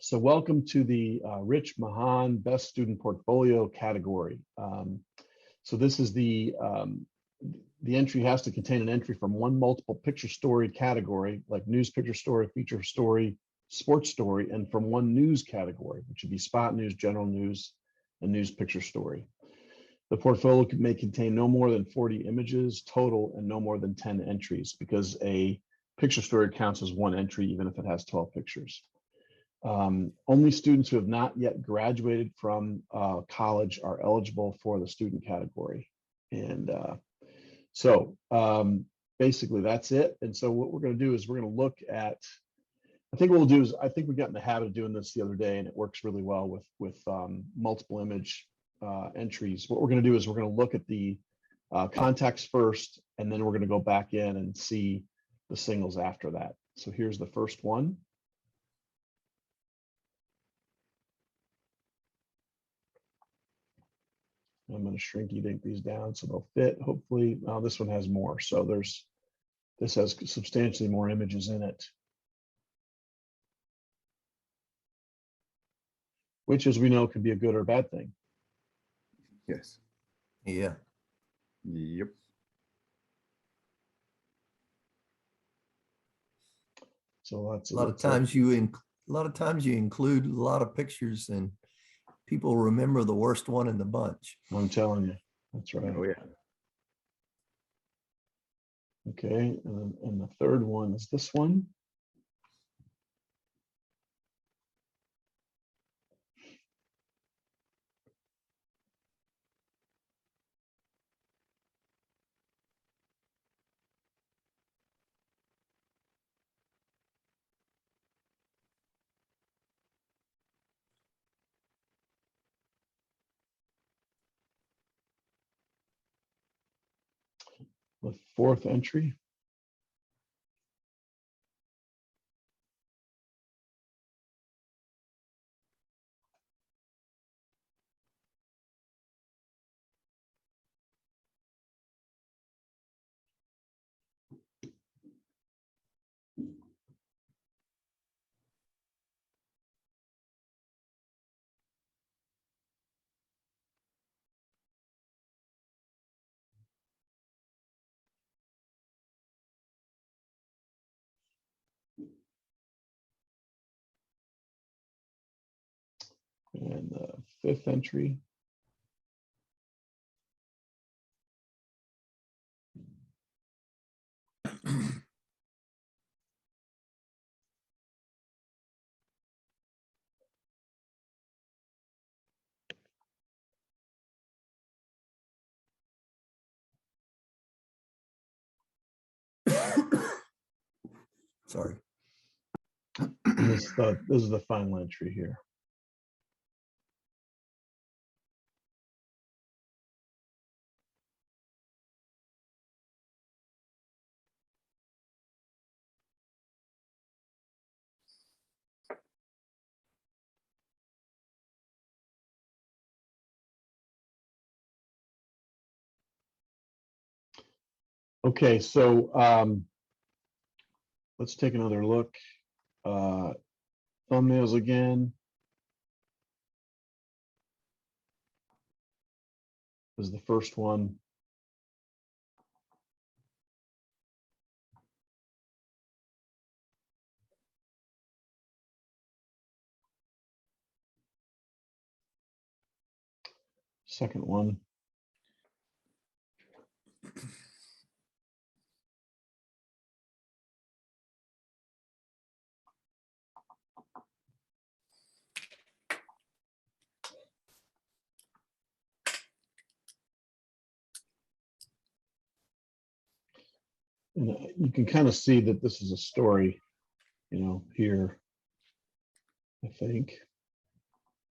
So welcome to the Rich Mahan Best Student Portfolio category. So this is the entry has to contain an entry from one multiple picture story category, like news picture story, feature story, sports story, and from one news category, which would be spot news, general news, and news picture story. The portfolio may contain no more than 40 images total and no more than 10 entries, because a picture story counts as one entry, even if it has 12 pictures. Only students who have not yet graduated from college are eligible for the student category. And basically that's it. And so what we're going to do is we're going to look at, I think what we'll do is, I think we got in the habit of doing this the other day, and it works really well with multiple image entries. What we're going to do is we're going to look at the context first, and then we're going to go back in and see the singles after that. So here's the first one. I'm going to shrinky dink these down so they'll fit. Hopefully, this one has more. So this has substantially more images in it, which, as we know, can be a good or bad thing. Yes. Yeah. Yep. So a lot of times you include a lot of pictures, and people remember the worst one in the bunch. I'm telling you, that's right. Oh yeah. Okay, and the third one is this one. The fourth entry. And the fifth entry. Sorry. This is the final entry here. Okay, so let's take another look. Thumbnails again. This is the first one. Second one. And you can kind of see that this is a story, here, I think.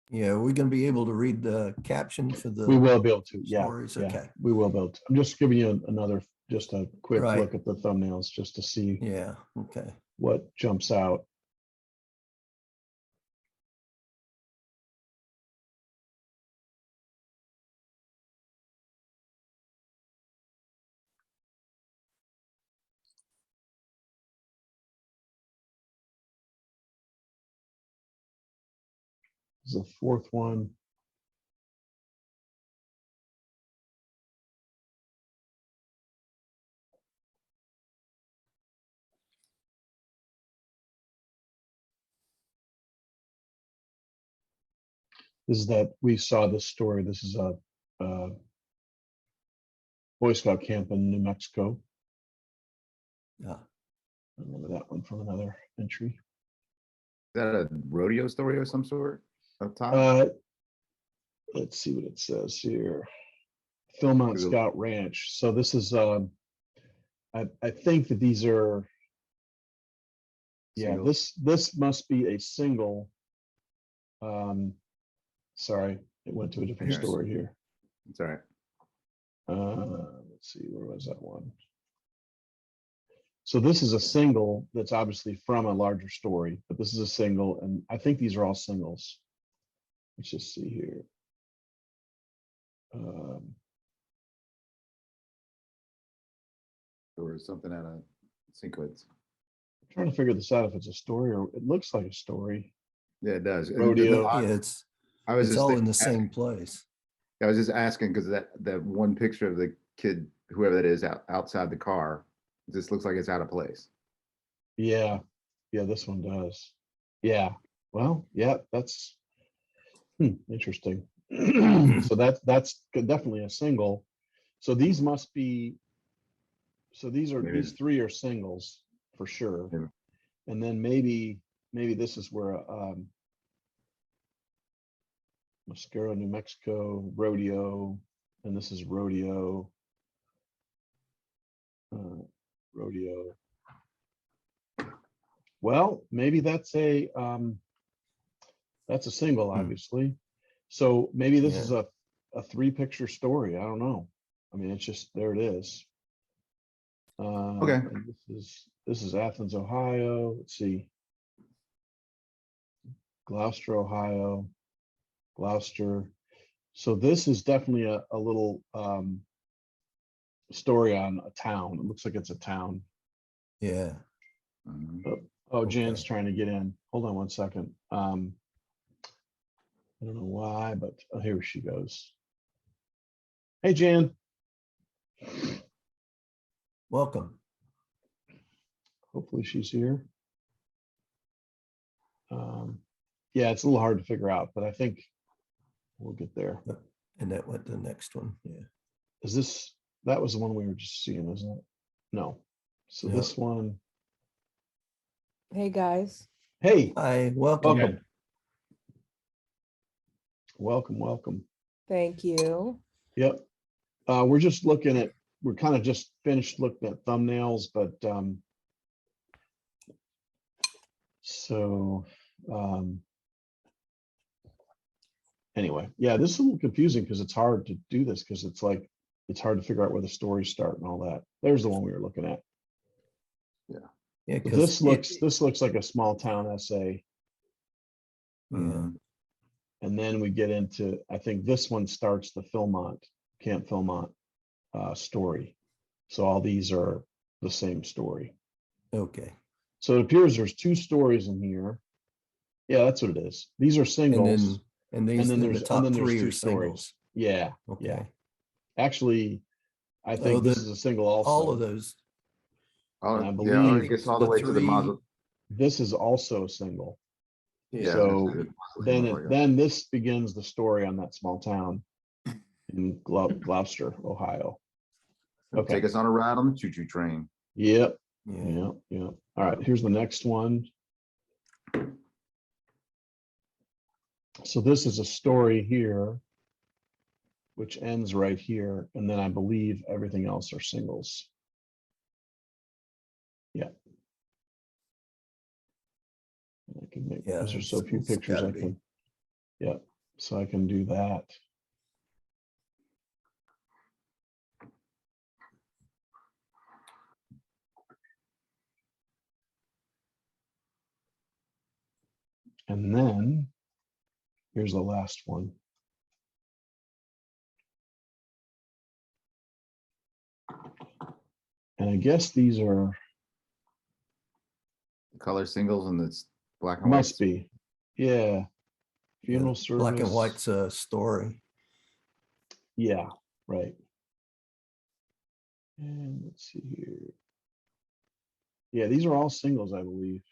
Yeah, we're going to be able to read the caption for the. We will be able to, yeah. Stories. Yeah, okay. we will be able to. I'm just giving you just a quick Right. look at the thumbnails just to see Yeah, okay. what jumps out. is the fourth one. This is that we saw this story. This is a Boy Scout camp in New Mexico. Yeah. I remember that one from another entry. Is that a rodeo story of some sort up top? Let's see what it says here. Philmont Google. Scout Ranch. So this is I think that these are, yeah, Single. this must be a single. Sorry, it went to a different Yes. story here. It's all right. Let's see, where was that one? So this is a single that's obviously from a larger story, but this is a single, and I think these are all singles. Let's just see here. Or something out of sequence. I'm trying to figure this out if it's a story or it looks like a story. Yeah, it does. Rodeo. Yeah, it's I was just all in the asking- same place. I was just asking because that one picture of the kid, whoever that is, outside the car, just looks like it's out of place. Yeah, this one does. Yeah, well, yeah, that's interesting. So that's definitely a single. So these must be. So these three are singles for sure. Yeah. And then maybe this is where Mascaro, New Mexico, rodeo, and this is rodeo. Rodeo. Well, maybe that's a single, obviously. So maybe this is a 3-picture story. I don't know. I mean, it's just there it is. Okay. And this is Athens, Ohio. Let's see. Gloucester, Ohio. Gloucester. So this is definitely a little story on a town. It looks like it's a town. Yeah. Oh, Jan's Okay. trying to get in. Hold on one second. I don't know why, but here she goes. Hey, Jan. Welcome. Hopefully she's here. Yeah, it's a little hard to figure out, but I think we'll get there. And that went to the next one. Yeah. That was the one we were just seeing, isn't it? No. So No. this one. Hey, guys. Hey, Hi, welcome. welcome. Thank you. Yep. We're kind of just finished looking at thumbnails, but anyway, yeah, this is a little confusing because it's hard to do this because it's hard to figure out where the stories start and all that. There's the one we were looking at. Yeah, But this looks like a small town essay. Yeah. And then we get into, I think this one starts the Camp Philmont story. So all these are the same story. Okay. So it appears there's 2 stories in here. Yeah, that's what it is. These are singles. And then the top 3 are singles. Yeah. Okay. Yeah. Actually, I think this is a single also. All of those. And I I believe guess all the way to the 3 model. this is also a single. Yeah. So then this begins the story on that small town in Gloucester, Ohio. Okay. Take us on a ride on the choo-choo train. Yep. Yeah. Yeah. All right, here's the next one. So this is a story here, which ends right here. And then I believe everything else are singles. Yeah. I can make, because there's so few it's pictures gotta I be. can. Yeah, so I can do that. And then here's the last one. And I guess these are, Color singles and it's black and white. must be. Yeah. Funeral service. Black and white's a story. Yeah, right. And let's see here. Yeah, these are all singles, I believe.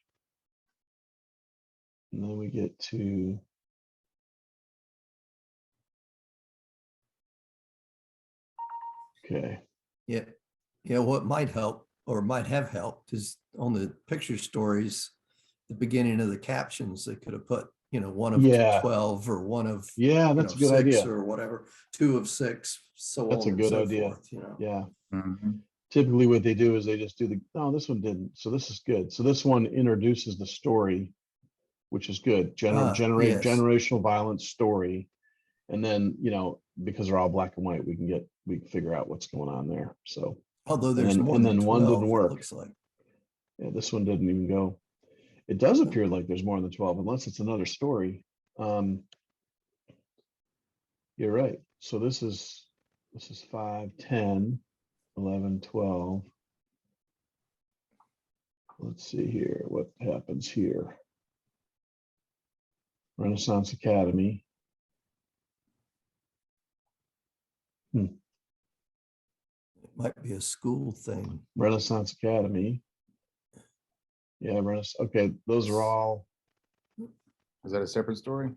And then we get to okay. Yeah. Yeah. What might help or might have helped is on the picture stories, the beginning of the captions, they could have put, one of Yeah. 12 or one of, Yeah, that's a good 6 idea. or whatever, 2 of 6, so That's on a and good so idea. forth, Yeah. Mhm. Typically what they do is they just do the, no, this one didn't. So this is good. So this one introduces the story, which is good. Yes. Generational violence story. And then, because they're all black and white, we can figure out what's going on there. So, Although and there's then, more and than then 12, one didn't it work. looks like. Yeah, this one didn't even go. It does appear like there's more than 12, unless it's another story. You're right. So this is 5, 10, 11, 12. Let's see here. What happens here? Renaissance Academy. It might be a school thing. Renaissance Academy. Yeah, okay, those are all. Is that a separate story?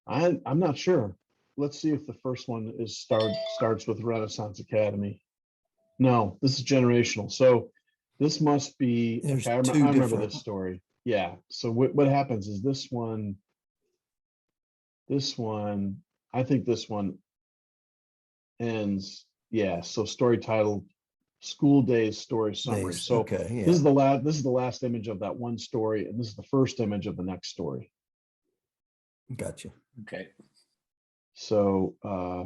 I'm not sure. Let's see if the first one starts with Renaissance Academy. No, this is generational. So this must be. There's Okay, I two remember different. this story. Yeah. So what happens is this one. I think this one ends. Yeah. So story titled "School Days Story Summary." Days. So Okay. Yeah. this is the last image of that one story, and this is the first image of the next story. Gotcha. Okay. So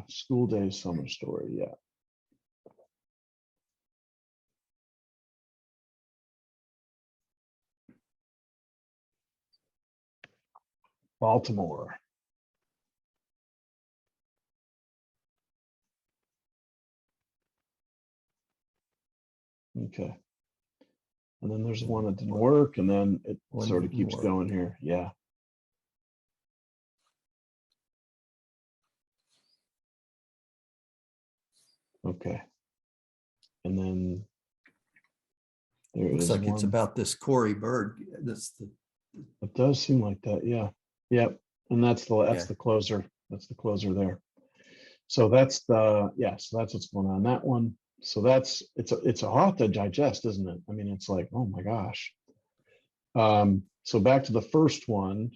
School Days Summer Story. Yeah. Baltimore. Okay. And then there's one that didn't work, and then it One sort of didn't keeps work. going here. Yeah. Okay. And then there Looks is like one. it's about this Corey Bird. That's the. It does seem like that. Yeah. Yep. And that's Yeah. the closer. That's the closer there. So that's so that's what's going on that one. So it's a lot to digest, isn't it? I mean, it's like, oh my gosh. So back to the first one.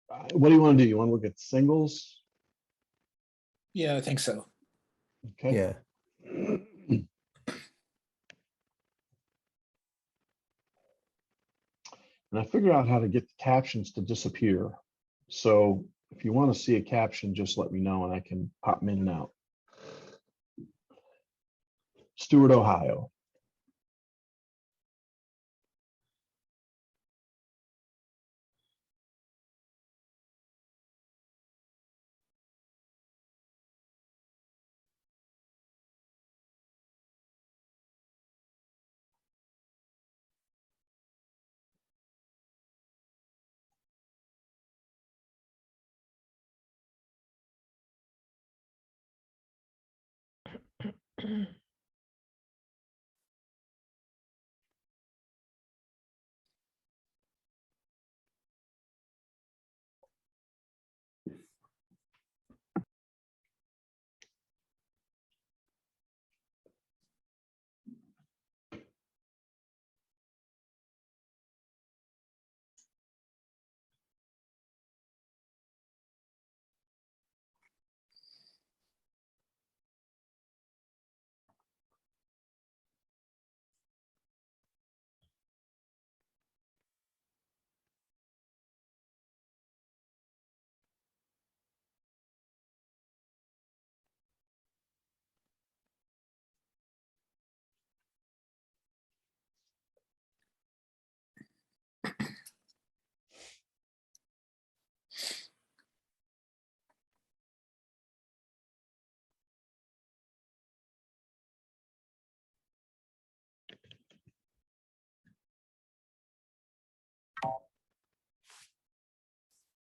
What do you want to do? You want to look at singles? Yeah, I think so. Okay. Yeah. And I figured out how to get the captions to disappear. So if you want to see a caption, just let me know and I can pop them in and out. Stewart, Ohio.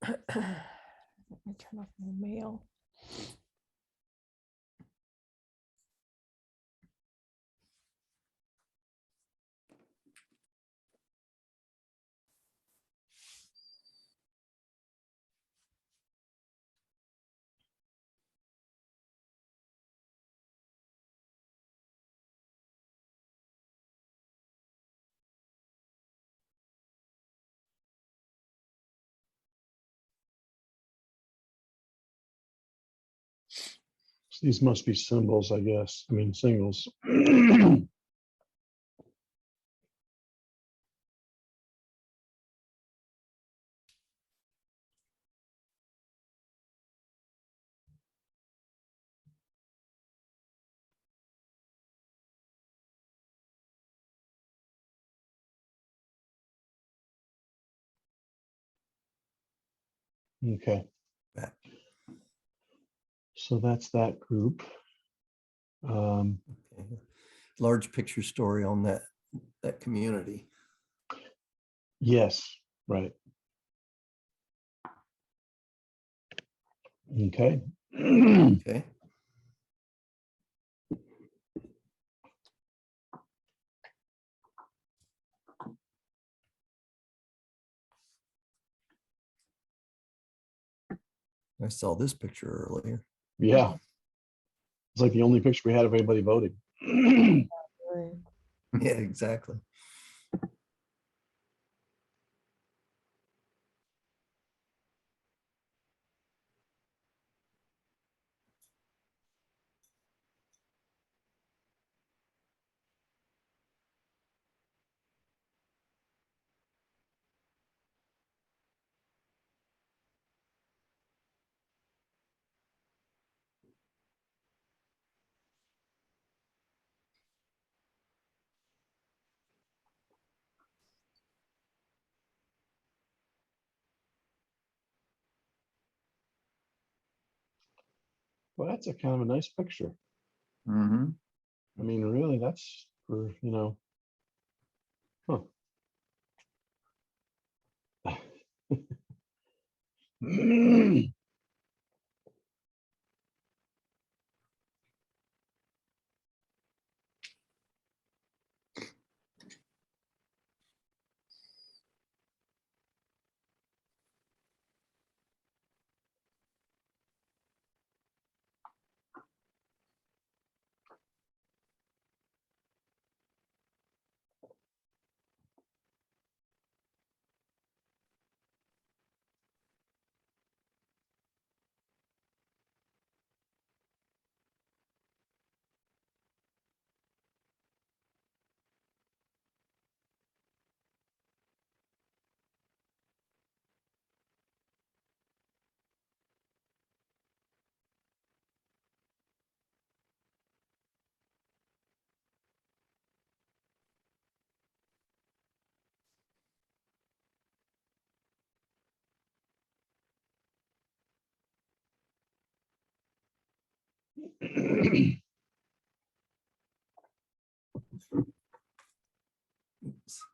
Let me turn off my mail. So these must be symbols, I guess. I mean, singles. Okay. Back. So that's that group. Okay. Large picture story on that community. Yes, right. Okay. Okay. I saw this picture earlier. Yeah. It's like the only picture we had of anybody voting. Right. Yeah, exactly. Well, that's a kind of a nice picture. Mm-hmm. I mean, really, that's for, huh. Oops.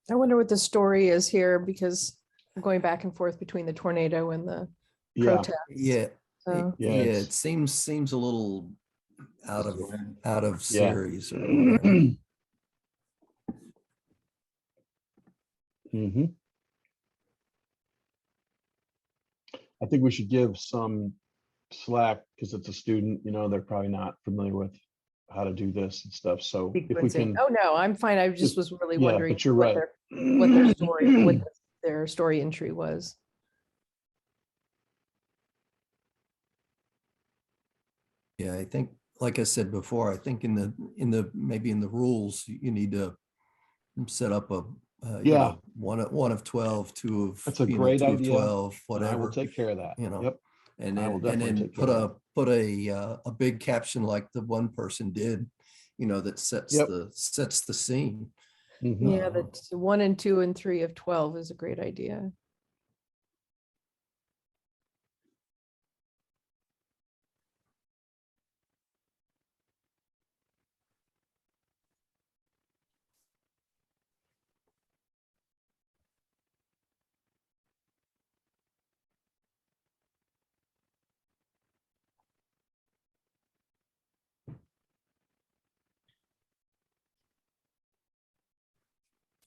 I wonder what the story is here because I'm going back and forth between the tornado and the Yeah, protest. Yeah. So yeah, Yeah, it's- it seems a little out of Yeah. series or whatever. hmm I think we should give some slack because it's a student, they're probably not familiar with how to do this and stuff. So if we sequencing. can, Oh no, I'm fine. I just just- was really yeah, wondering but you're what right. their story, what their story entry was. Yeah, I think, like I said before, I think maybe in the rules, you need to set up a, Yeah. one of 12, two of, That's a great two of idea. 12, And I will whatever, take care of that. Yep. and I will then, definitely take put care of put a big caption like the one person did, that sets Yep. the scene. Mhm. Yeah, the 1 and 2 and 3 of 12 is a great idea.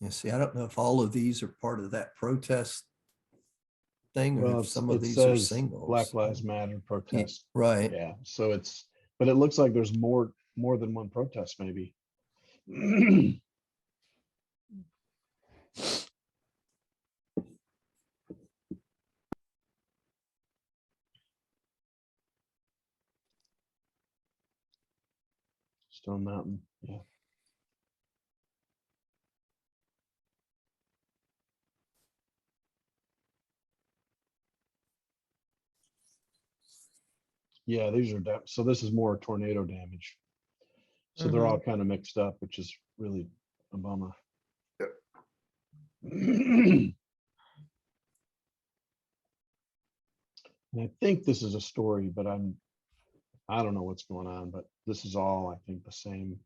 You see, I don't know if all of these are part of that protest thing or Well, if some it of these are says singles. Black Lives Matter protest. Right. Yeah, so but it looks like there's more than one protest, maybe. Stone Mountain, yeah. Yeah, these are, so this is more tornado damage. So they're all kind of mixed up, which is really a bummer. And I think this is a story, but I don't know what's going on, but this is all, I think, the same.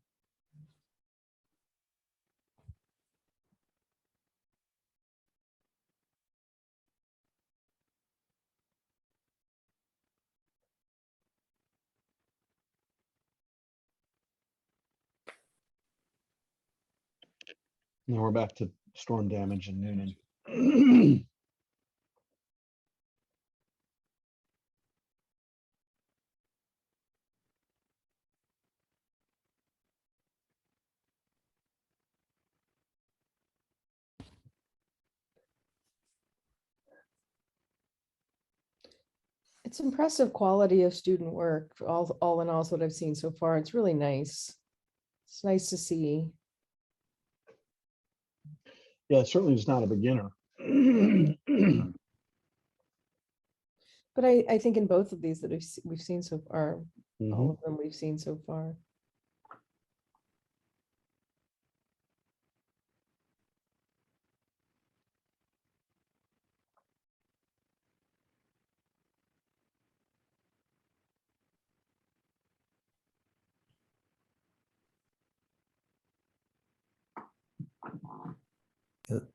Now we're back to storm damage in Noonan. It's impressive quality of student work. All in all, is what I've seen so far. It's really nice. It's nice to see. Yeah, certainly it's not a beginner. But I think in both of these that we've seen so far, all Mhm. of them we've seen so far.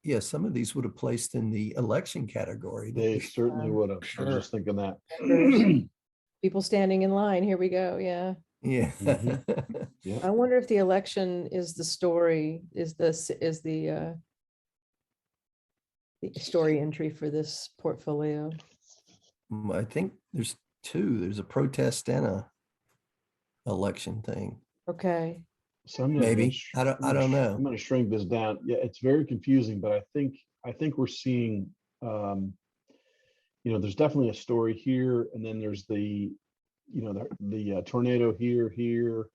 Yeah, some of these would have placed in the election category. They certainly would have. I was Sure. just thinking that. People standing in line. Here we go. Yeah. Yeah. Yeah. I wonder if the election is the story, is the story entry for this portfolio. I think there's two. There's a protest and a election thing. Okay. So I'm Maybe. I don't know. I'm going to shrink this down. Yeah, it's very confusing, but I think we're seeing, there's definitely a story here, and then there's the tornado here, here,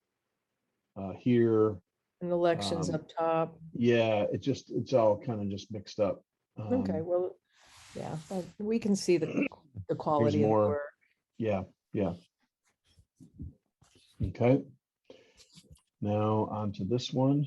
And elections Um, up top. yeah. It's all kind of just mixed up. Okay, well, yeah, but we can see the Here's quality of the more. work. Yeah, yeah. Okay. Now on to this one.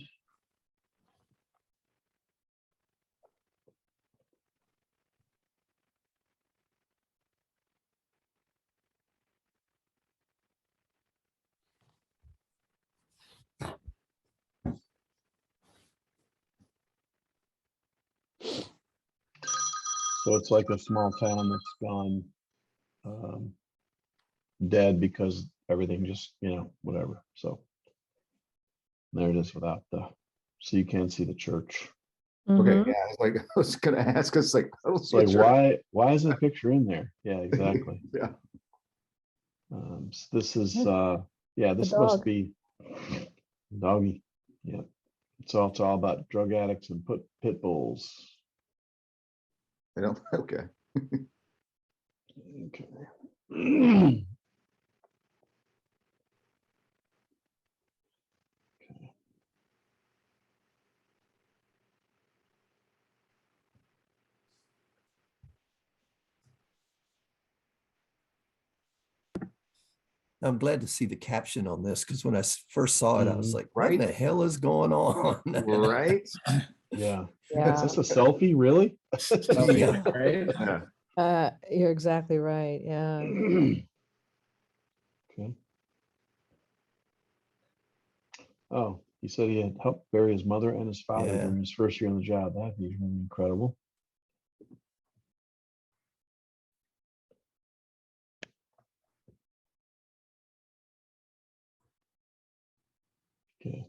So it's like a small town that's gone dead because everything just, whatever. So there it is without so you can't see the church. Okay, Mhm. yeah, I was gonna ask us like, I don't It's see a like, church. why is the picture in there? Yeah, exactly. Yeah. So this is, The this must dog. be doggy. Yeah. It's all about drug addicts and pit bulls. I don't, okay. Okay. I'm glad to see the caption on this because when I first saw it, I was Mhm. like, what in Right? the hell is going on? Right? Yeah. Yeah. Is this a selfie, really? Yeah. Right? Yeah. You're exactly right. Yeah. Okay. Oh, he said he had helped bury his mother and his father Yeah. during his first year on the job. That'd be really incredible. Okay.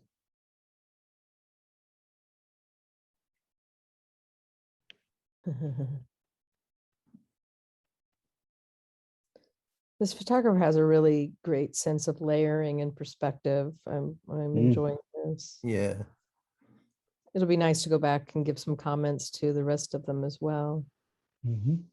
This photographer has a really great sense of layering and perspective. I'm enjoying this. Yeah. It'll be nice to go back and give some comments to the rest of them as well. Mhm.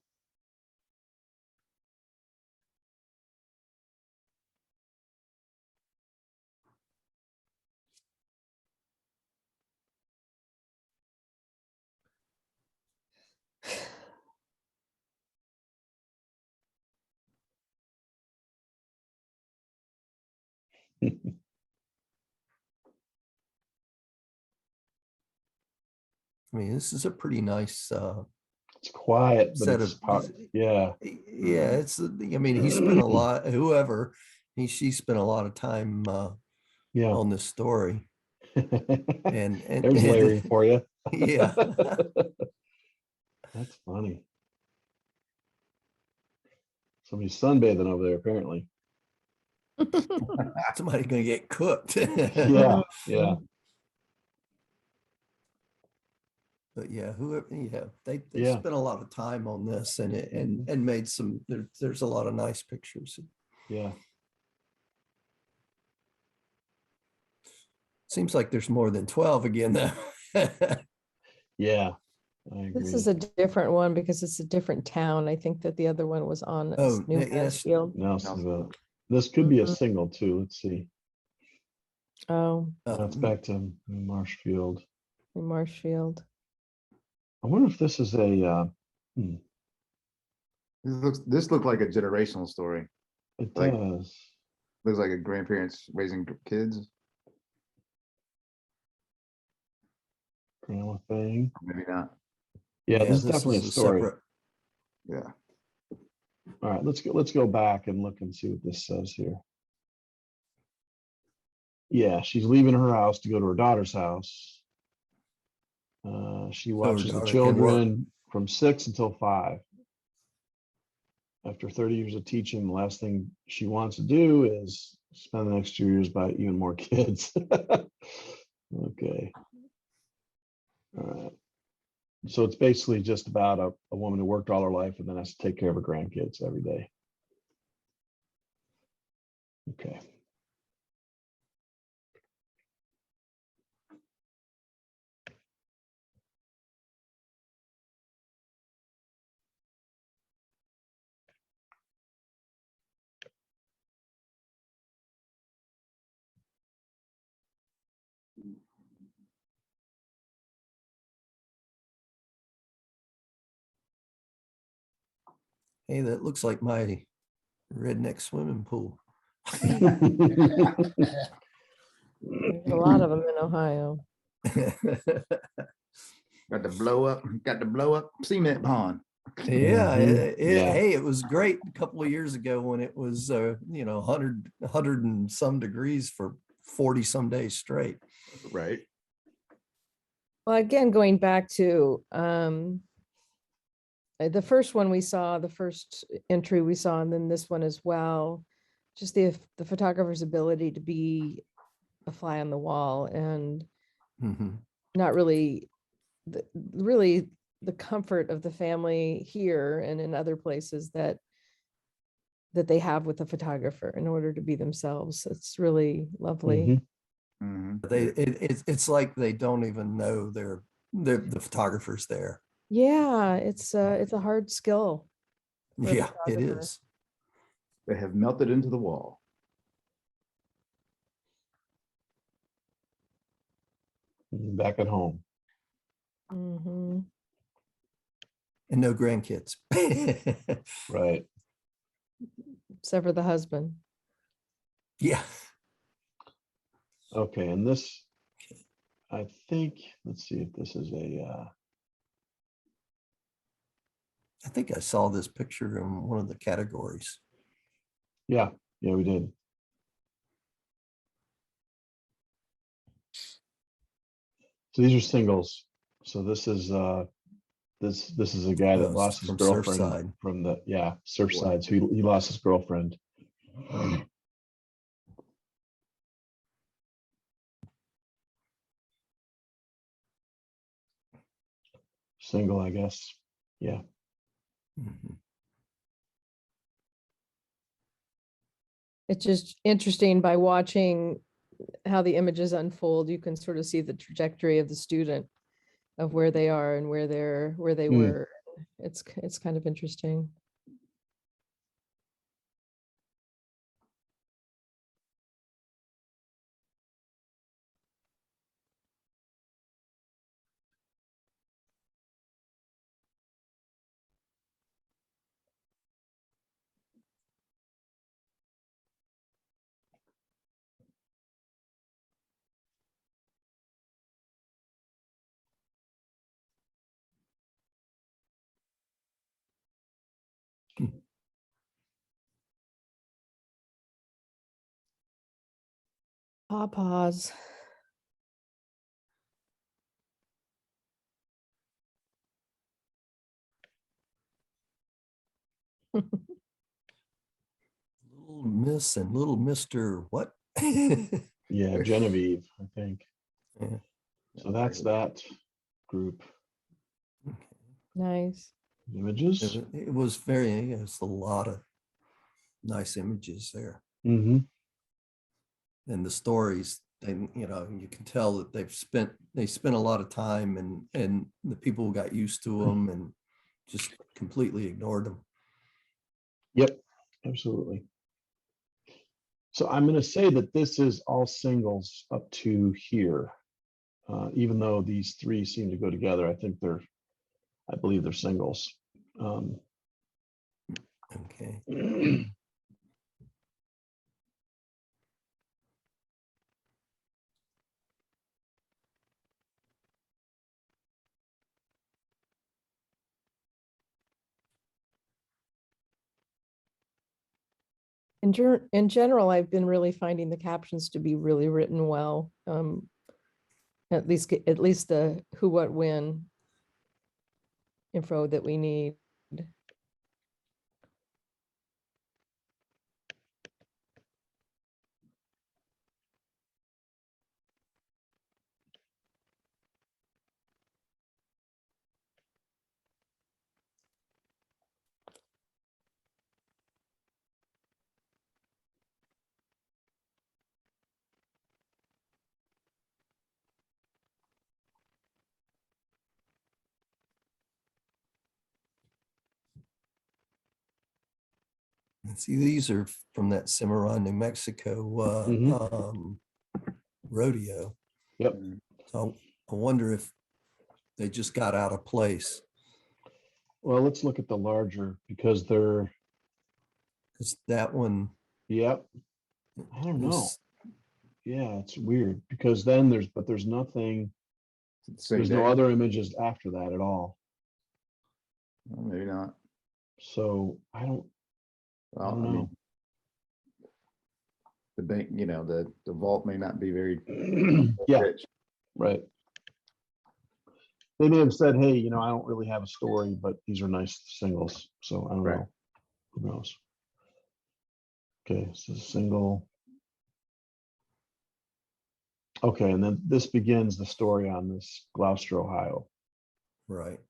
I mean, this is a pretty nice It's quiet, but set it's of, yeah. yeah, it's, I mean, he spent a lot, whoever, she spent a lot of time Yeah. on this story. And There's layering for you. yeah. That's funny. Somebody's sunbathing over there, apparently. Somebody gonna get cooked. Yeah, yeah. But yeah, whoever, yeah, they Yeah. spent a lot of time on this and made some, there's a lot of nice pictures. Yeah. Seems like there's more than 12 again though. Yeah. I agree. This is a different one because it's a different town. I think that the other one was on Oh, New yes. Mansfield. This could be a Mhm. single too. Let's see. Oh, That's back to Marshfield. in Marshfield. I wonder if this is a This looked like a generational story. it Like- does. Looks like a grandparents raising kids. Grandma thing. Maybe not. Yeah, this is definitely a is story. separate. Yeah. All right, let's go back and look and see what this says here. Yeah, she's leaving her house to go to her daughter's house. She watches the daughter can work. children from 6 until 5. After 30 years of teaching, the last thing she wants to do is spend the next 2 years by even more kids. Okay. All right. So it's basically just about a woman who worked all her life and then has to take care of her grandkids every day. Okay. Hey, that looks like my redneck swimming pool. There's a lot of them in Ohio. Got to blow up cement pond. Yeah, Yeah. hey, it was great a couple of years ago when it was 100 and some degrees for 40 some days straight. Right. Well, again, going back to the first one we saw, the first entry we saw, and then this one as well, just the photographer's ability to be a fly on the wall and Mhm. not really the comfort of the family here and in other places that they have with the photographer in order to be themselves. It's really lovely. Mhm. Mhm. It's like they don't even know the photographer's there. Yeah, it's a hard skill. for a Yeah, it photographer. is. They have melted into the wall. Back at home. Mhm. And no grandkids. Right. Except for the husband. Yeah. Okay, and this, I think, let's see if this is a, I think I saw this picture in one of the categories. yeah, we did. So these are singles. So this is this is a guy that Oh, lost his from girlfriend Surfside. from the Surfside. So he lost his girlfriend. Single, I guess. Yeah. Mhm. It's just interesting by watching how the images unfold, you can sort of see the trajectory of the student of where they are and where they Hmm. were. It's kind of interesting. Pause. Little Miss and Little Mister what? Yeah, Genevieve, I think. Yeah. So that's that group. Nice. Images. It was very, it's a lot of nice images there. Mm-hmm. And the stories, and you can tell that they spent a lot of time, and the people got used to them and just completely ignored them. Yep, absolutely. So I'm going to say that this is all singles up to here. Even though these three seem to go together, I believe they're singles. Okay. In general, I've been really finding the captions to be really written well. At least the who, what, when info that we need. And see, these are from that Cimarron, New Mexico Mhm. rodeo. Yep. So I wonder if they just got out of place. Well, let's look at the larger because they're, Because that one yep. I don't know. was, Yeah, it's weird because then there's nothing, Same there's day? no other images after that at all. Well, maybe not. So I don't Well, don't I mean, know. the bank, the vault may not be very Yeah, rich. right. They may have said, hey, I don't really have a story, but these are nice singles. So I don't Right. know. Who knows? Okay, so single. Okay, and then this begins the story on this Gloucester, Ohio. right.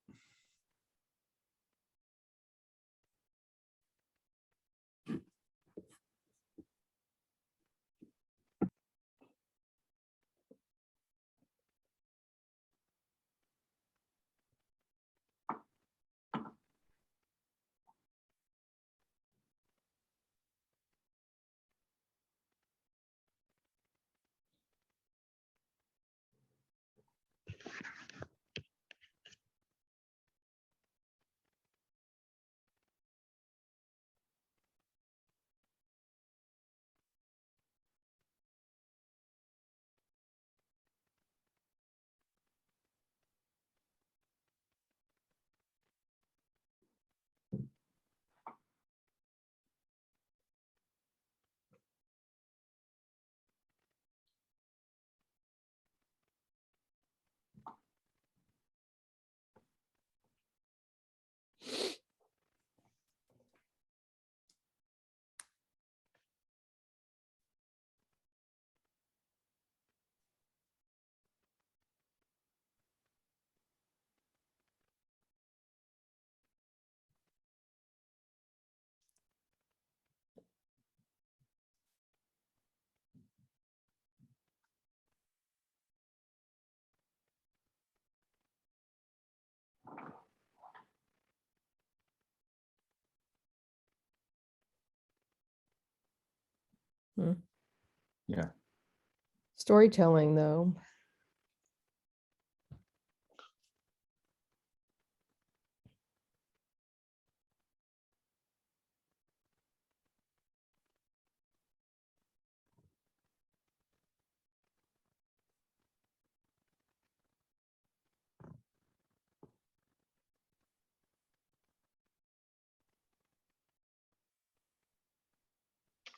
Hmm. Yeah. Storytelling, though.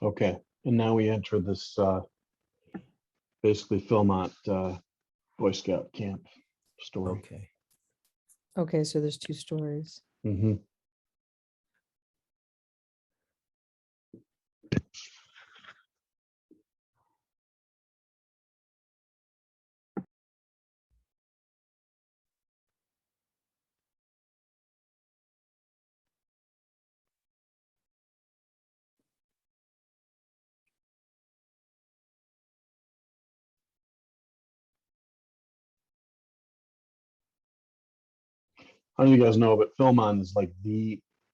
Okay, and now we enter this basically Philmont Boy Scout camp story. Okay. Okay, so there's two stories. Mm-hmm. I don't know if you guys know, but Philmont is like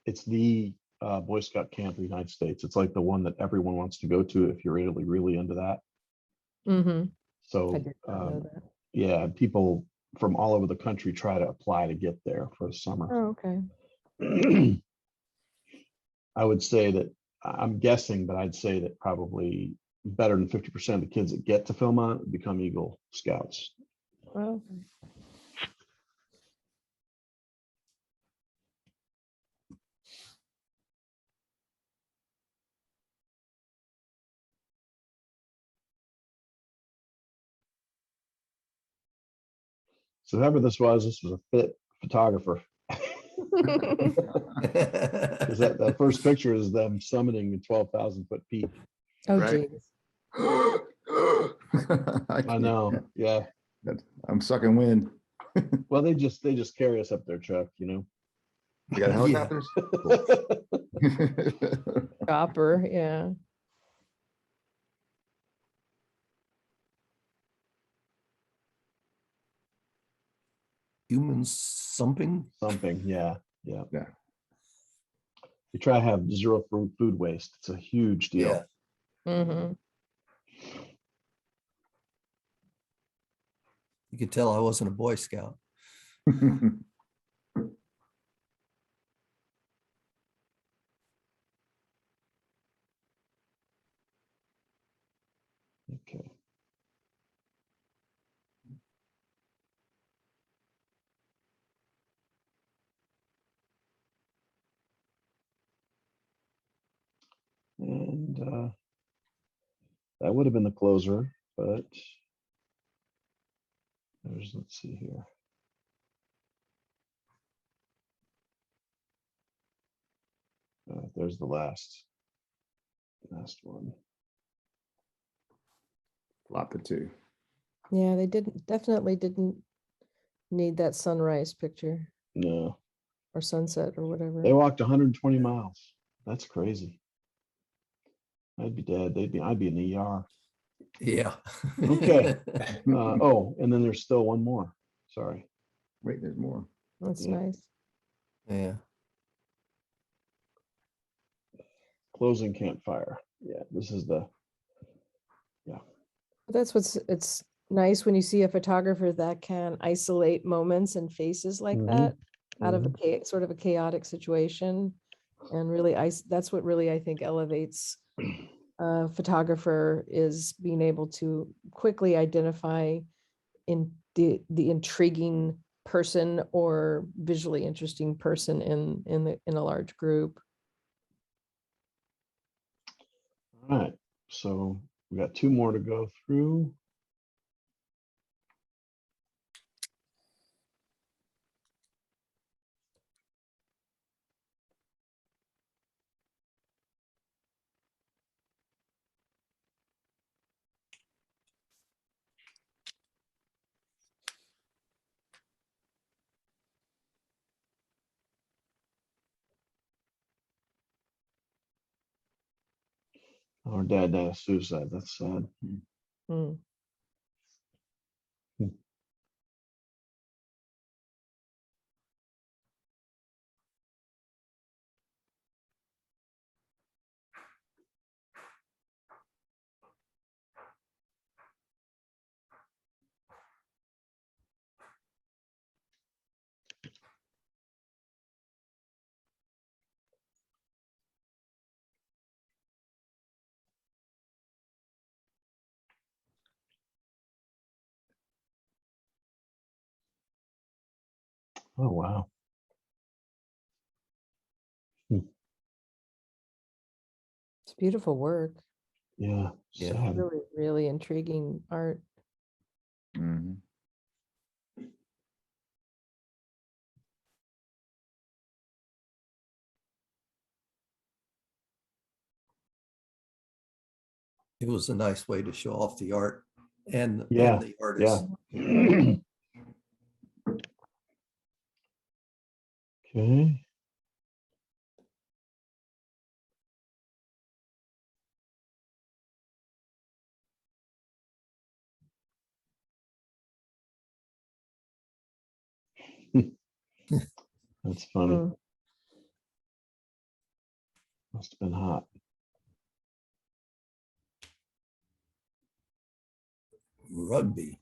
it's the Boy Scout camp of the United States. It's like the one that everyone wants to go to if you're really, really into that. Mm-hmm. I So did not know that. yeah, people from all over the country try to apply to get there for the summer. Oh, okay. I would say that I'm guessing, but I'd say that probably better than 50% of the kids that get to Philmont become Eagle Scouts. Well, So whoever this was a fit photographer. Because that first picture is them summiting the 12,000-foot peak. oh, Right. geez. I know. Yeah. I'm sucking wind. Well, they just carry us up there, Chuck, you know. We got Yeah. helicopters. Chopper, yeah. Humans something. Something. Yeah. Yeah. Yeah. We try to have zero food waste. It's a huge deal. Yeah. Mm-hmm. You could tell I wasn't a Boy Scout. Okay. And that would have been the closer, but let's see here. There's the last one. Flop the two. Yeah, they definitely didn't need that sunrise picture No, or sunset or whatever. they walked 120 miles. That's crazy. I'd be dead. I'd be in the ER. Yeah. Okay. Oh, and then there's still one more. Sorry. Wait, there's more. That's Yeah. nice. Yeah. Closing campfire. Yeah, this is the. That's it's nice when you see a photographer that can isolate moments and faces like Mhm. that out of sort of a chaotic situation. And really, that's what really I think elevates a photographer, is being able to quickly identify in the intriguing person or visually interesting person in a large group. All right. So we got two more to go through. Our dad died of suicide. That's sad. Mm. Oh, wow. It's beautiful work. Yeah. Yeah. Sad. Really, really intriguing art. Mhm. It was a nice way to show off the art and Yeah, the artist. Yeah. Okay. That's funny. Mm. Must have been hot. Rugby.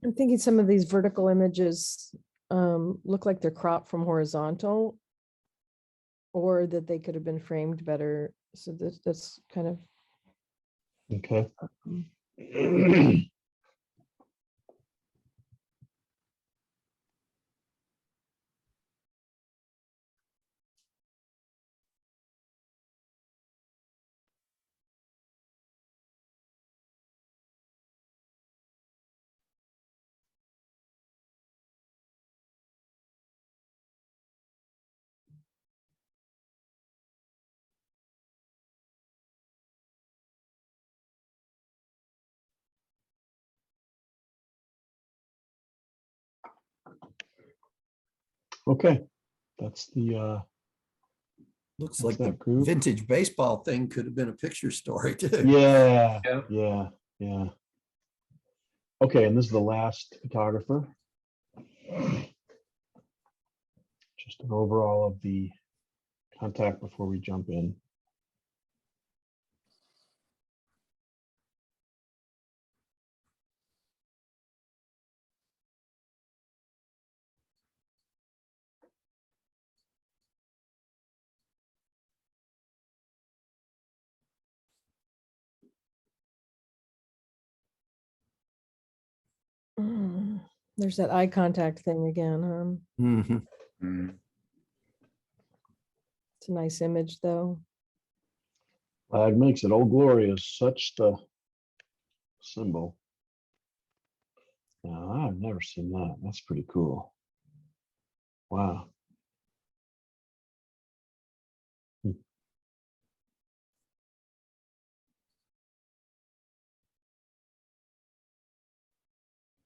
I'm thinking some of these vertical images look like they're cropped from horizontal, or that they could have been framed better. So that's kind of Okay. Okay. That's the Looks that's like the that group. vintage baseball thing could have been a picture story too. Yeah. Yeah. Yeah. Yeah. Okay, and this is the last photographer. Just an overall of the contact before we jump in. Mm. There's that eye contact thing again. Mhm. Mhm. It's a nice image though. Flag makes it. Old Glory is such the symbol. Now, I've never seen that. That's pretty cool. Wow. Hmm.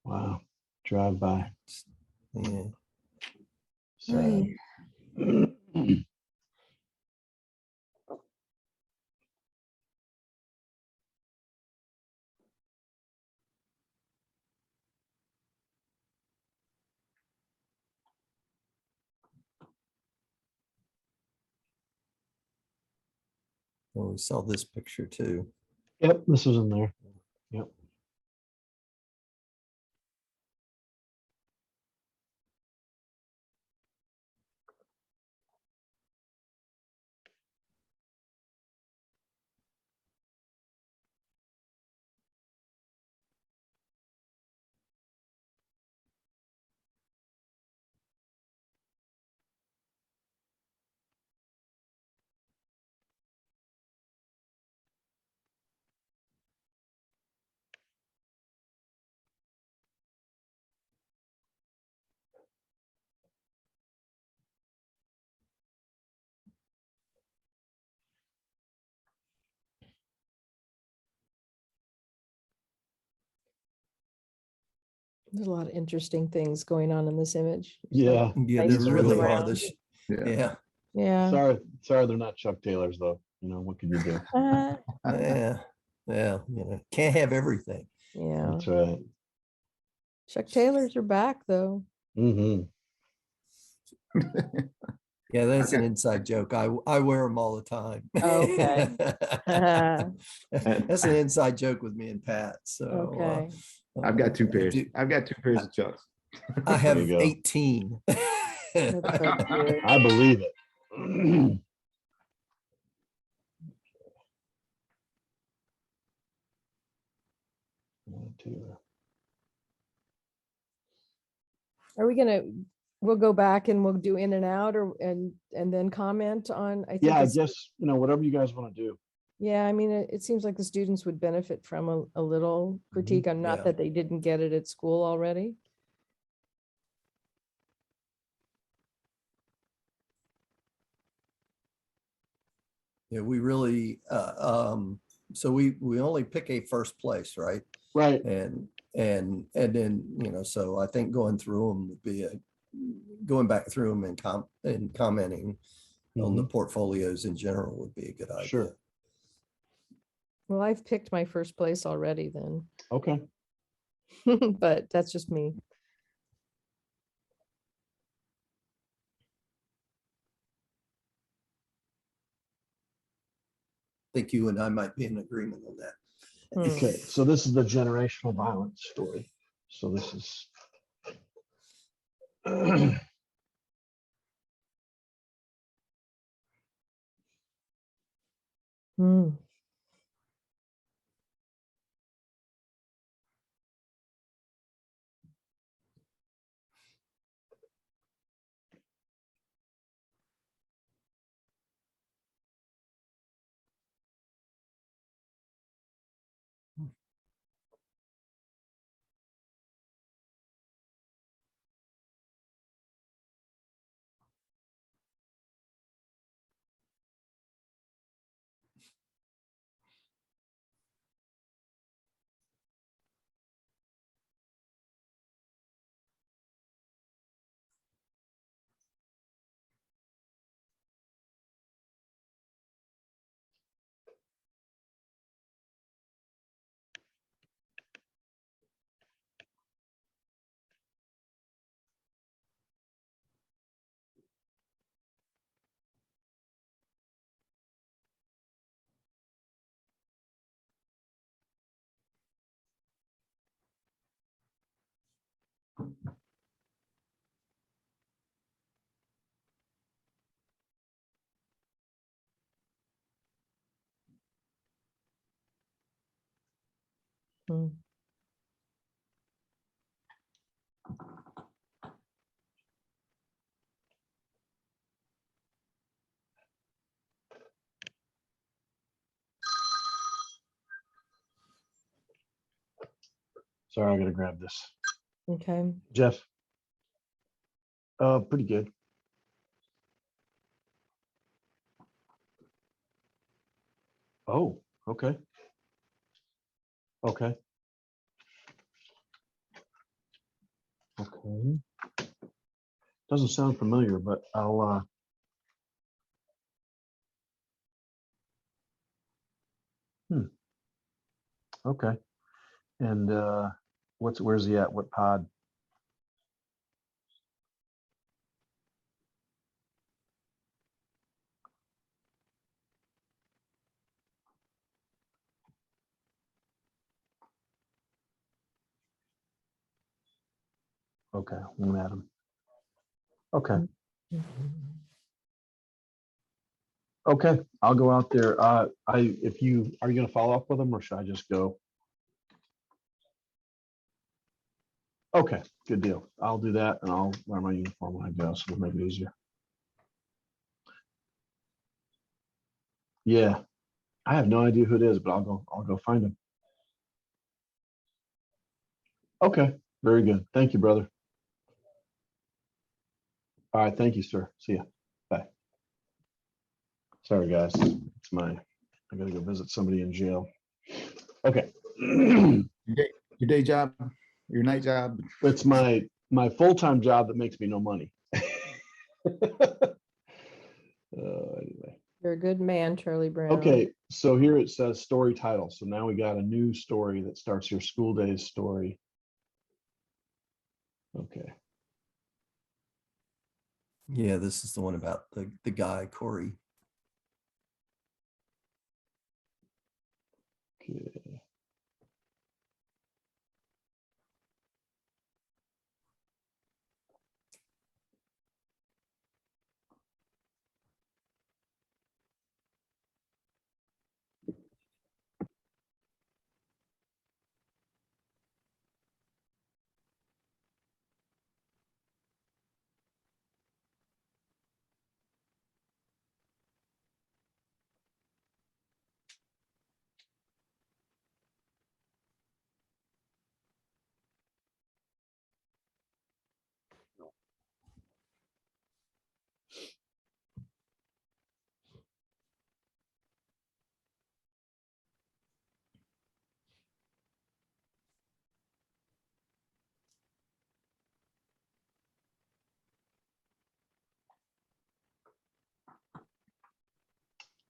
Wow. Drive by. Yeah. Sad. Well, we saw this picture too. Yep, this was in there. Yep. There's a lot of interesting things going on in this image. Yeah. Yeah, Nice there to really look are. around. This, Yeah. yeah, Yeah. Sorry, they're not Chuck Taylors though. You know, what can you do? yeah, yeah. You know, can't have everything. Yeah. That's right. Chuck Taylors are back though. Mm-hmm. Yeah, that's an Okay. inside joke. I wear them all the time. Okay. That's an inside joke with me and Pat. So Okay. I've got two I pairs. do. I've got 2 pairs of Chucks. I There you have go. 18. That's so cute. I believe it. One, two. Are we gonna, we'll go back and we'll do in and out or, and then comment on, I think. Yeah, I it's- guess, whatever you guys want to do. Yeah, I mean, it seems like the students would benefit from a little critique on, not Yeah. that they didn't get it at school already. Yeah, we really, so we only pick a first place, right? Right. And then, so I think going through them would be going back through them and commenting on the portfolios in general would be a good idea. Sure. Well, I've picked my first place already then, Okay. but that's just me. I think you and I might be in agreement on that. Okay. So this is the generational violence story. So this is. Hmm. Hmm. Sorry, I gotta grab this. Okay. Jeff. Pretty good. Oh, okay. Okay. Okay. Doesn't sound familiar, but I'll okay. And where's he at? What pod? Okay, I'm at him. Okay. Okay, I'll go out there. Are you gonna follow up with him or should I just go? Okay, good deal. I'll do that and I'll wear my uniform when I go, so it'll make it easier. Yeah, I have no idea who it is, but I'll go find him. Okay, very good. Thank you, brother. All right, thank you, sir. See ya. Bye. Sorry, guys. I gotta go visit somebody in jail. Okay. Your day job, your night job. It's my full-time job that makes me no money. Anyway. You're a good man, Charlie Brown. Okay, so here it says story title. So now we got a new story that starts your school days story. Okay. Yeah, this is the one about the guy, Corey. Okay.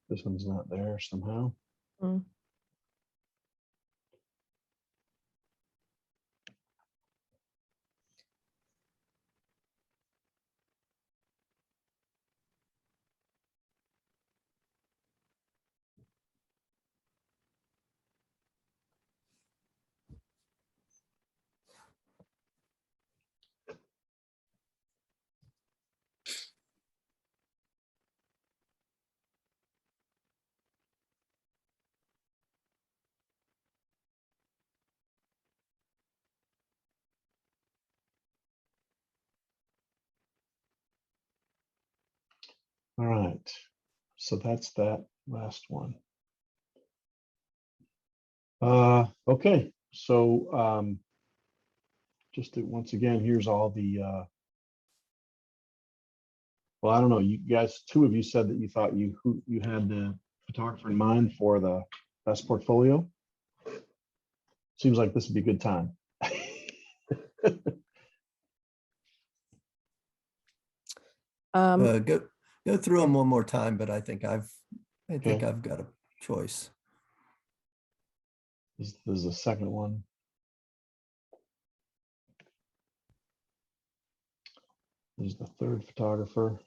This one's not there somehow. Mm. All right. So that's that last one. Okay. So just once again, here's all the well, I don't know. You guys, two of you said that you thought you had the photographer in mind for the best portfolio. Seems like this would be a good time. Go through them one more time, but I think I've got a choice. There's a second one. There's the third photographer.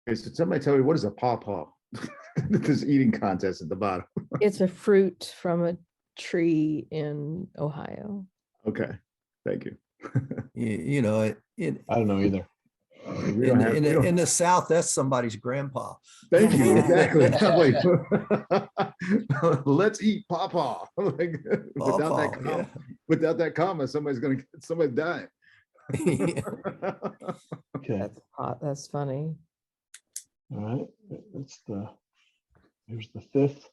Okay, so somebody tell me, what is a pawpaw? This eating contest at the bottom. It's a fruit from a tree in Ohio. Okay, thank you. You know, I don't know either. We don't have- we don't- in the South, that's somebody's grandpa. Thank you, Yeah. exactly. I'm like, let's eat pawpaw. Like, without that Pawpaw, comma, without that comma, somebody's dying. yeah. Okay. That's funny. All right. Here's the fifth.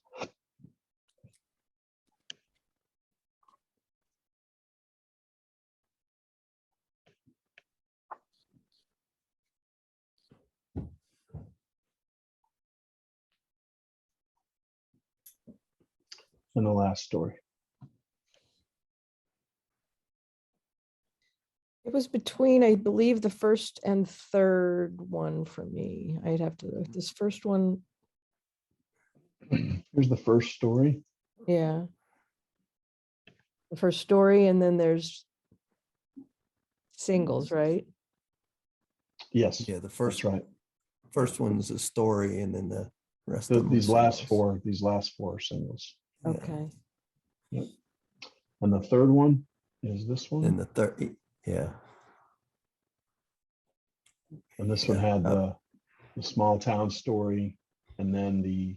And the last story. It was between, I believe, the first and third one for me. I'd have to look. This first one, Here's the first story. yeah. The first story, and then there's singles, right? Yes. Yeah, the That's first right. one's a story, and then the rest of them These are last singles. four are singles. Yeah. Okay. Yep. And the third one is this one. And the third, yeah. And this one Yeah. had the small town story, and then the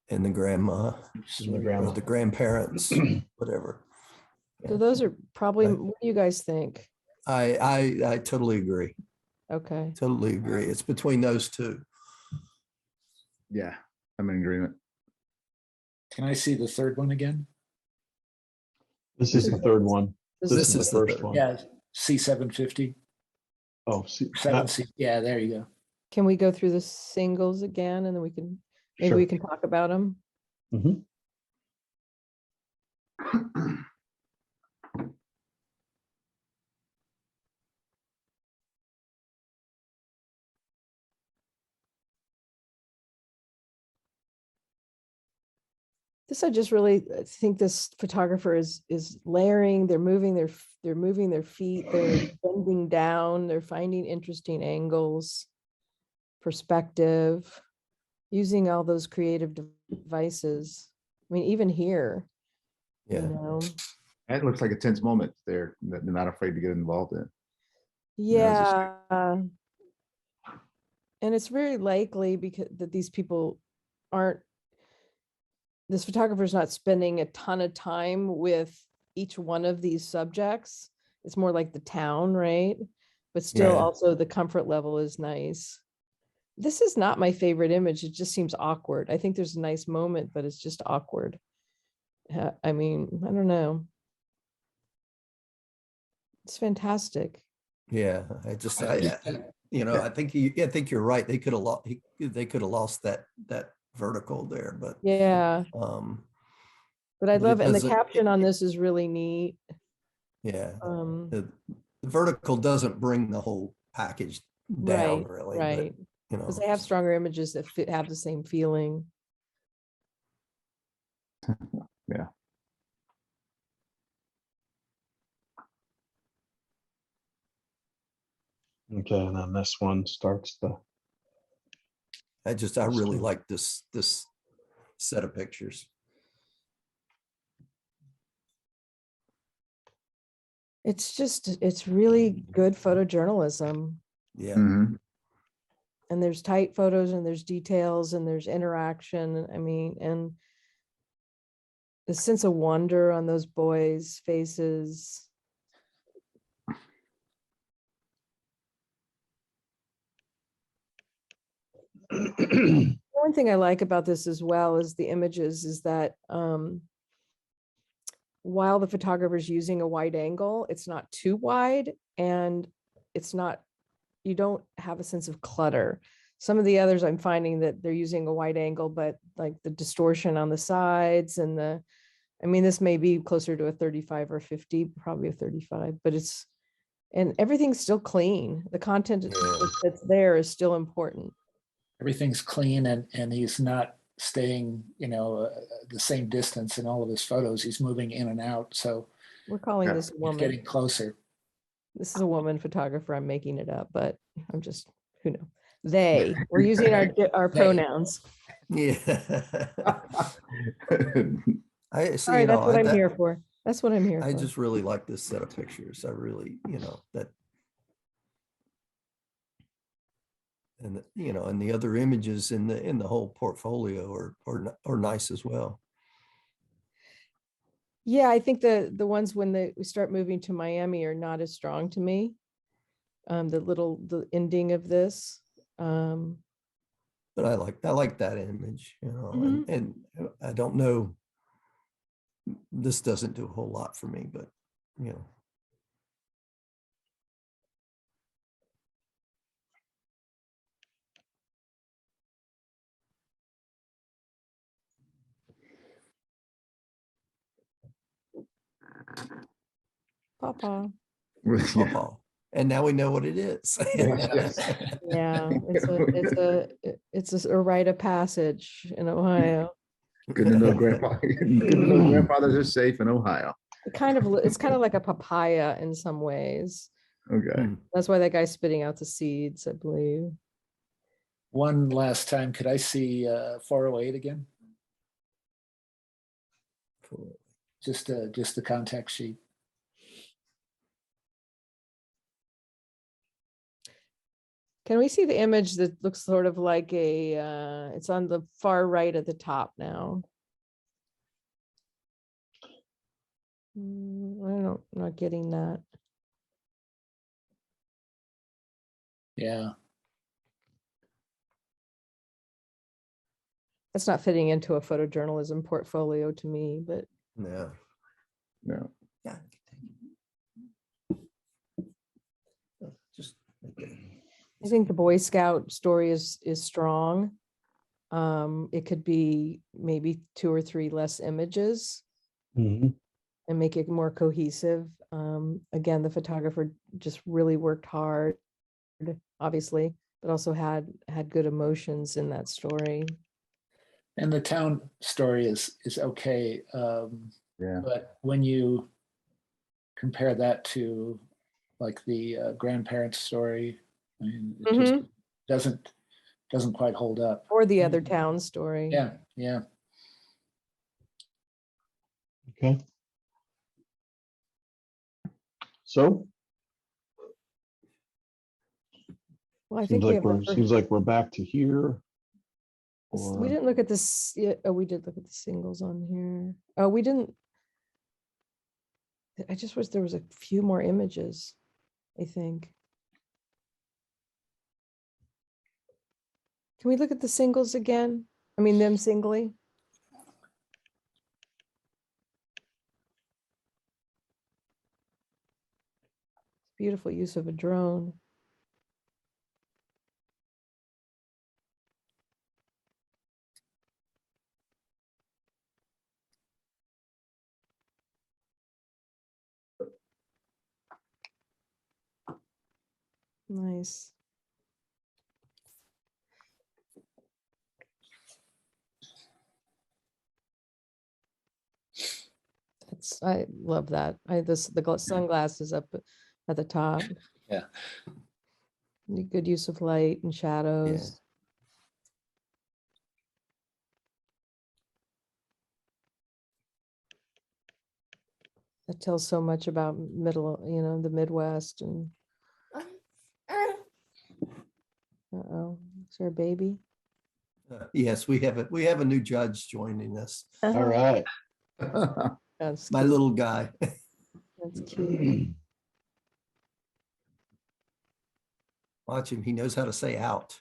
And the grandma, and the grandma. or the grandparents, whatever. So Yeah. those are probably, Right. what do you guys think? I totally agree. Okay. Totally agree. It's between those two. Yeah, I'm in agreement. Can I see the third one again? This is the third one. This This is is the the first third. one. Yeah, C750, Oh, see, seven C. Yeah, there you go. Can we go through the singles again and then maybe sure. we can talk about them? Mhm. This, I just really think this photographer is layering. They're moving their feet. They're bending down. They're finding interesting angles, perspective, using all those creative devices. I mean, even here, you Yeah. know. That looks like a tense moment there that they're not afraid to get involved in. Yeah. And it's very likely because that these people aren't, this photographer is not spending a ton of time with each one of these subjects. It's more like the town, right? But still, Yeah. also the comfort level is nice. This is not my favorite image. It just seems awkward. I think there's a nice moment, but it's just awkward. I mean, I don't know. It's fantastic. Yeah, I think I think you're right. They could have lost. They could have lost that vertical there, but Yeah, but I but love it it. And the doesn't. caption on this is really neat. Yeah, Um, the vertical doesn't bring the whole package down, right, really. right. But, you Because know, they have stronger images that have the same feeling. Yeah. Okay, and then this one starts the. I really like this set of pictures. It's really good photojournalism. Yeah, Mhm. And there's tight photos and there's details and there's interaction. I mean, and the sense of wonder on those boys' faces. One thing I like about this as well is the images is that while the photographer is using a wide angle, it's not too wide and it's not, you don't have a sense of clutter. Some of the others I'm finding that they're using a wide angle, but like the distortion on the sides and I mean, this may be closer to a 35 or 50, probably a 35, but and everything's still clean. The content that's there is still important. Everything's clean and he's not staying, the same distance in all of his photos. He's moving in and out. So We're calling Yeah. this a he's woman. getting closer. This is a woman photographer. I'm making it up, but I'm just, who knows? They, we're using our They. pronouns. yeah. I see. All right, You know, that's what I'm here for. That's what I'm here I for. just really like this set of pictures. I really, that. And and the other images in the whole portfolio are nice as well. Yeah, I think the ones when we start moving to Miami are not as strong to me. The ending of this. But I like that image, Mhm. and I don't know. This doesn't do a whole lot for me, but Papa. Yeah. Pawpaw. And now we know what it is. Yes. Yeah, it's a rite of passage in Ohio. Good to know grandpa. Good to know grandfathers are safe in Ohio. It's kind of like a papaya in some ways. Okay. That's why that guy's spitting out the seeds, I believe. One last time, could I see 408 again? Just the contact sheet. Can we see the image that looks sort of like it's on the far right at the top now? I'm not getting that. Yeah. That's not fitting into a photojournalism portfolio to me, but Yeah. No. Yeah. Just I think the Boy Scout story is strong. It could be maybe 2 or 3 less images Mhm. and make it more cohesive. Again, the photographer just really worked hard, obviously, but also had good emotions in that story. And the town story is okay. Yeah. But when you compare that to like the grandparents' story, I mean, it just doesn't quite hold up. Or the other town story. Yeah, yeah. Okay. So Well, I think we have the first- seems like we're back to here. we didn't look at this. Yeah, oh, we did look at the singles on here. Oh, we didn't. I just wish there was a few more images, I think. Can we look at the singles again? I mean, them singly? Beautiful use of a drone. Nice. I love that. The sunglasses up at the top. Yeah. Good use of light and shadows. That tells so much about the Midwest and. Uh-oh, is there a baby? Yes, we have a new judge joining us. All right. That's My cute. little guy. That's cute. Watch him. He knows how to say out.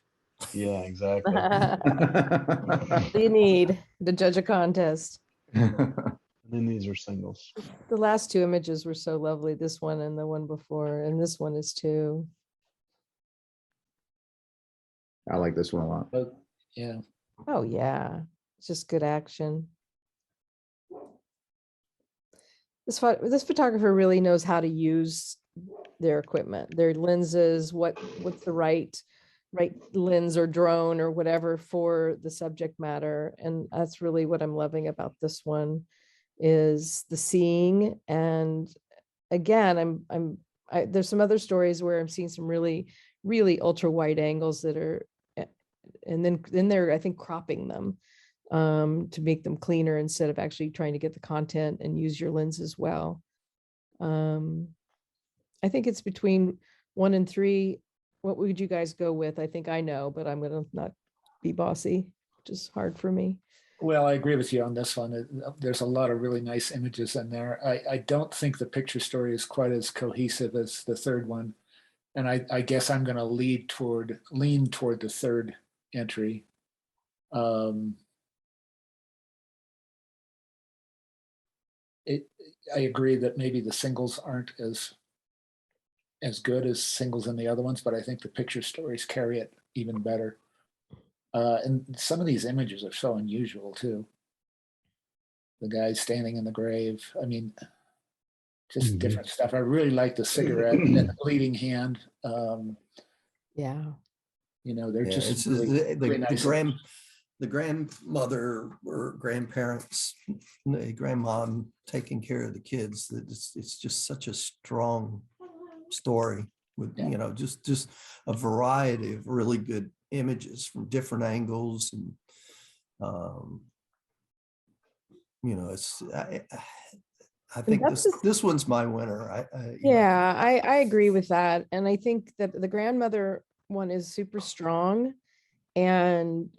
Yeah, exactly. What do you need to judge a contest? And then these are singles. The last two images were so lovely. This one and the one before, and this one is too. I like this one a lot. But yeah. Oh yeah, it's just good action. This photographer really knows how to use their equipment, their lenses, what's the right lens or drone or whatever for the subject matter. And that's really what I'm loving about this one is the seeing. And again, there's some other stories where I'm seeing some really, really ultra wide angles that are, and then they're, I think, cropping them to make them cleaner instead of actually trying to get the content and use your lens as well. I think it's between 1 and 3. What would you guys go with? I think I know, but I'm going to not be bossy, which is hard for me. Well, I agree with you on this one. There's a lot of really nice images in there. I don't think the picture story is quite as cohesive as the third one. And I guess I'm going to lean toward the third entry. I agree that maybe the singles aren't as good as singles in the other ones, but I think the picture stories carry it even better. And some of these images are so unusual too. The guy standing in the grave. I mean, just different stuff. I really like the cigarette and the bleeding hand. Yeah. They're just really, really nice. The grandmother or grandparents, grandmom taking care of the kids. That it's just such a strong story with just a variety of really good images from different angles, and it's I think this one's my winner. I agree with that, and I think that the grandmother one is super strong and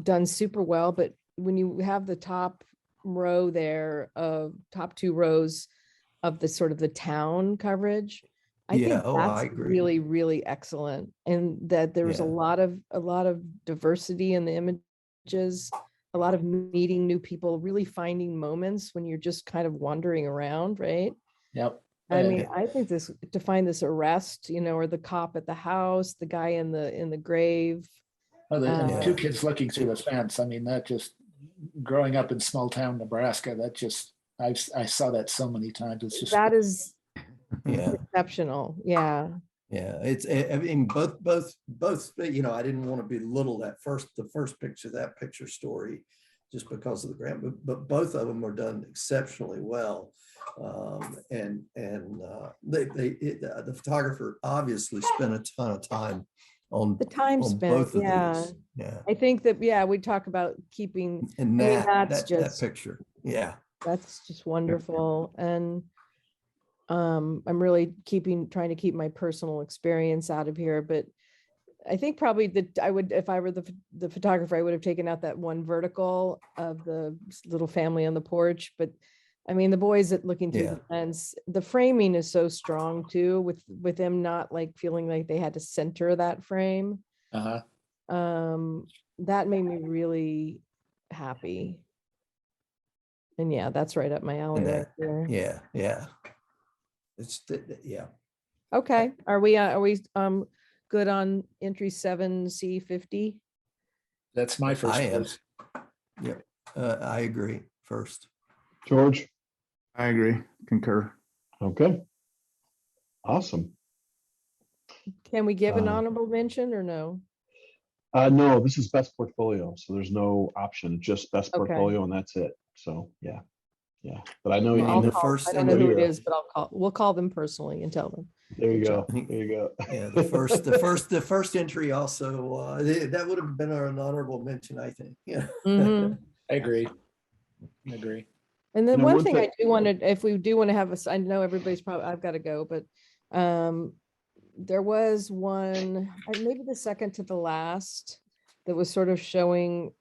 done super well. But when you have the top row there of top 2 rows of the sort of the town coverage, I think that's really, really excellent. And that there was a lot of diversity in the images, a lot of meeting new people, really finding moments when you're just kind of wandering around, right? Yep. I mean, I think to find this arrest, or the cop at the house, the guy in the grave. Oh, the 2 kids looking through the fence. I mean, that just, growing up in small town Nebraska, that just, I saw that so many times. It's just, that is exceptional. Yeah. Yeah, I mean, both. I didn't want to belittle the first picture, that picture story, just because of the grant, but both of them are done exceptionally well. The photographer obviously spent a ton of time on The time on spent, both of yeah. these. Yeah. I think that, yeah, we talk about keeping, And I mean, that that's just, picture. Yeah. that's just wonderful. And I'm really trying to keep my personal experience out of here, but I think probably that I would, if I were the photographer, I would have taken out that one vertical of the little family on the porch. But I mean, the boys that looking through Yeah. the lens, the framing is so strong too, with them not like feeling like they had to center that frame. Uh-huh. That made me really happy. And yeah, that's right up my alley And right there. yeah. Yeah. It's yeah. Okay, are we good on entry 7C50? That's my first I am. choice. Yep. I agree. First. George? I agree, concur. Okay. Awesome. Can we give an honorable mention or no? No, this is best portfolio, so there's no option, just best Okay. portfolio, and that's it. So yeah, yeah. But I know Well, you I'll the know, call, first I don't know who it entry- is, but we'll call them personally and tell them. there you Good go. job. There you go. Yeah, the first entry also, that would have been an honorable mention, I think. Yeah. Mhm. I agree. I agree. And then You know, one one thing I thing- do want to, if we do want to have a, I know everybody's probably, I've got to go, but there was one, maybe the second to the last, that was sort of showing,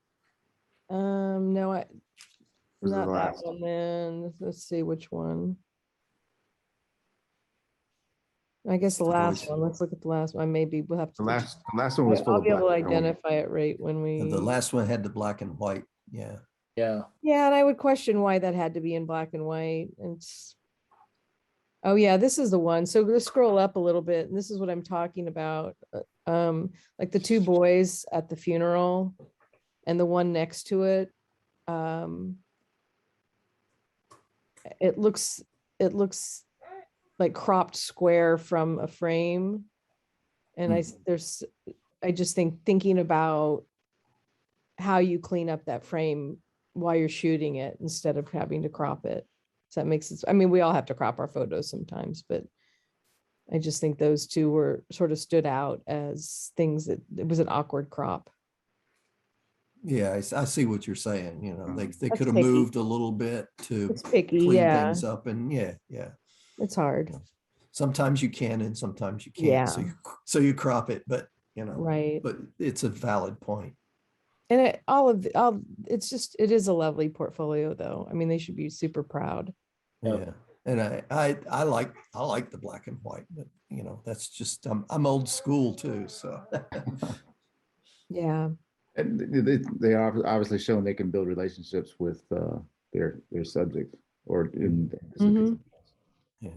no, Was the not that last. one then. Let's see which one. I guess the last Voice. one. Let's look at the last one. Maybe we'll have to. The last one was full I'll of be able to black and white. identify it right when we. And the last one had the black and white. Yeah. Yeah. Yeah, and I would question why that had to be in black and white. Oh yeah, this is the one. So let's scroll up a little bit, and this is what I'm talking about. Like the two boys at the funeral, and the one next to it. It looks like cropped square from a frame, and I just thinking about how you clean up that frame while you're shooting it instead of having to crop it. So that makes sense. I mean, we all have to crop our photos sometimes, but I just think those two were sort of stood out as things that it was an awkward crop. Yeah, I see what you're saying. You know, they That's could have picky. moved a little bit to It's picky, clean yeah. things up, and yeah. It's hard, Sometimes you can, and sometimes you can't. Yeah. So you crop it, but right? but it's a valid point. And it's just, it is a lovely portfolio though. I mean, they should be super proud. Yeah. And I like the black and white, but that's just I'm old school too. So Yeah. And they are obviously showing they can build relationships with their subject or in Mhm. yeah.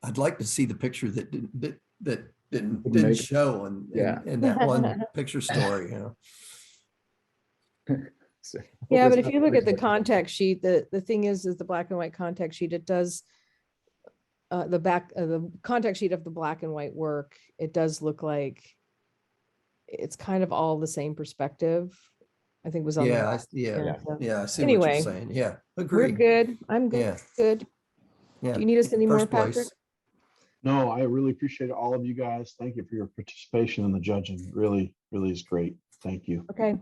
I'd like to see the picture that didn't make it. show in that one picture story, So, Yeah, but if you look at the contact sheet, the thing is the black and white contact sheet, it does the contact sheet of the black and white work, it does look like it's kind of all the same perspective. I think was on the yeah, last. yeah. I see what Anyway, you're saying. Yeah, We're agree. good. I'm good. Yeah. Good. Yeah. Do you need us any more, First Patrick? place. No, I really appreciate all of you guys. Thank you for your participation in the judging. Really, really is great. Thank you. Okay.